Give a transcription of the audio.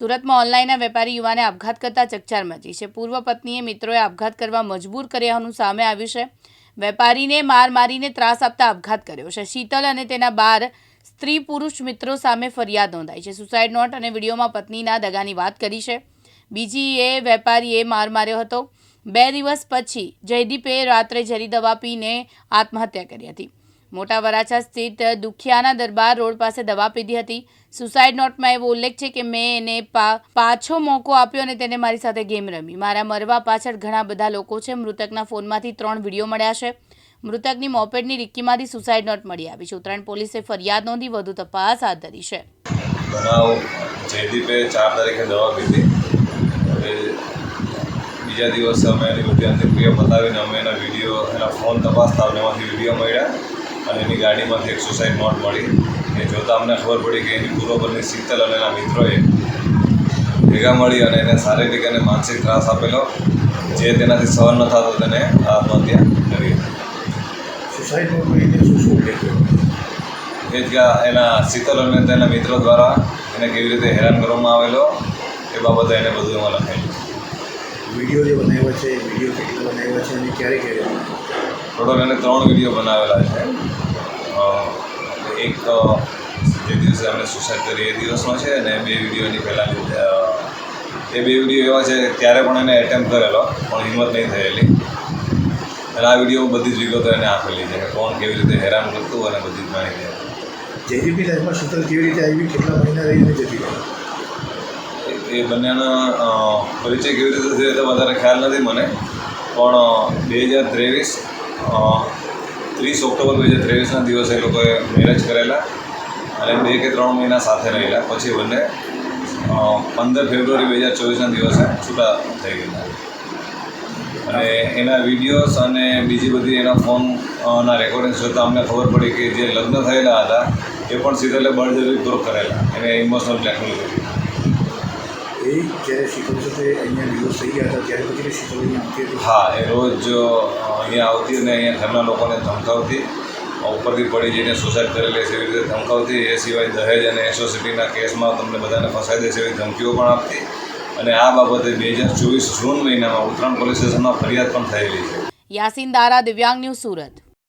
સુરતમાં ઓનલાઈનના વેપારી યુવાને આપઘાત કરતા ચકચાર મચી છે. પૂર્વ પત્નીએ મિત્રોએ આપઘાત કરવા મજબૂર કર્યાનું સામે આવ્યું છે. વેપારીને માર મારીને ત્રાસ આપતા આપઘાત કર્યો છે. શીતલ અને તેના 12 સ્ત્રી પુરુષ મિત્રો સામે ફરિયાદ નોંધાઈ છે. સુસાઇડ નોટ અને વિડીયોમાં પત્નીના દગાની વાત કરી છે. બીજીએ વેપારીએ માર માર્યો હતો. 2 દિવસ પછી જયદીપે રાત્રે ઝેરી દવા પીને આત્મહત્યા કરી હતી. મોટા વરાછા સ્થિત દુખિયાના દરબાર રોડ પાસે દવા પીધી હતી. સુસાઇડ નોટમાં એવો ઉલ્લેખ છે કે મેં એને પાછો મોકો આપ્યો અને તેને મારી સાથે ગેમ રમી. મારા મરવા પાછળ ઘણા બધા લોકો છે. મૃતકના ફોનમાંથી 3 વિડીયો મળ્યા છે. મૃતકની મોપેડની રિક્કીમાંથી સુસાઇડ નોટ મળી આવી છે. ઉત્તરાયણ પોલીસે ફરિયાદ નોંધી વધુ તપાસ હાથ ધરી છે. બનાવ જયદીપે 4 તારીખે દવા પીધી. બીજા દિવસે અમે એની બધી અંતિમક્રિયા બતાવીને અમે એના વિડીયો એના ફોન તપાસતા એમાંથી વિડીયો મળ્યા અને એની ગાડીમાંથી એક સુસાઇડ નોટ મળી. એ જોતાં અમને ખબર પડી કે એની પૂર્વપત્ની શીતલ અને એના મિત્રોએ ભેગા મળી અને એને શારીરિક અને માનસિક ત્રાસ આપેલો, જે તેનાથી સહન ન થતો તેને આત્મહત્યા કરી. સુસાઇડ નોટમાં એને શું ઉલ્લેખ એ જ એના શીતલ અને તેના મિત્રો દ્વારા એને કેવી રીતે હેરાન કરવામાં આવેલો એ બાબતે એને બધું એમાં લખાયેલું. વિડીયો જે બનાવ્યા છે, વિડીયો કેટલા બનાવ્યા છે અને ક્યારે ટોટલ એને 3 વિડીયો બનાવેલા છે. એક જે દિવસે અમે સુસાઇડ કરી એ દિવસનો છે અને 2 વિડીયો એની પહેલાં એ 2 વિડીયો એવા છે ત્યારે પણ એને એટેમ્પ કરેલો પણ હિંમત નહીં થયેલી. અને આ વિડીયો બધી જ વિગતો એને આપેલી છે કે કોણ કેવી રીતે હેરાન કરતું અને બધી જ માહિતી આપી. જયદીપની લાઈફમાં શીતલ કેવી રીતે આવી, કેટલા મહિના રહીને જતી રહી? એ બંનેનો પરિચય કેવી રીતે થયો તો વધારે ખ્યાલ નથી મને, પણ 2023 30 ઓક્ટોબર 2023ના દિવસે એ લોકોએ મેરેજ કરેલા અને 2 કે 3 મહિના સાથે રહેલા. પછી બંને 15 ફેબ્રુઆરી 2024ના દિવસે છૂટા થઈ ગયેલા. અને એના વિડીયોઝ અને બીજી બધી એના ફોનના રેકોર્ડિંગ્સ જોતાં અમને ખબર પડી કે જે લગ્ન થયેલા હતા એ પણ શીતલે બળજબરીપૂર્વક કરેલા, એને ઇમોશનલ બ્લેકમેલ કરી. એ જ્યારે શીતલ સાથે અહીંયા ડિવોર્સ થઈ ગયા હતા ત્યારે પછી શીતલ અહીંયા આવતી હતી? હા, એ રોજ અહીંયા આવતી અને અહીંયા ઘરના લોકોને ધમકાવતી, ઉપરથી પડી જઈને સુસાઇડ કરેલી છે એવી રીતે ધમકાવતી. એ સિવાય દહેજ અને એસોસિટીના કેસમાં તમને બધાને ફસાઈ દેશે એવી ધમકીઓ પણ આપતી. અને આ બાબતે 2024 જૂન મહિનામાં ઉત્તરાયણ પોલીસ સ્ટેશનમાં ફરિયાદ પણ થયેલી છે. યાસીન દારા, દિવ્યાંગ ન્યૂઝ, સુરત.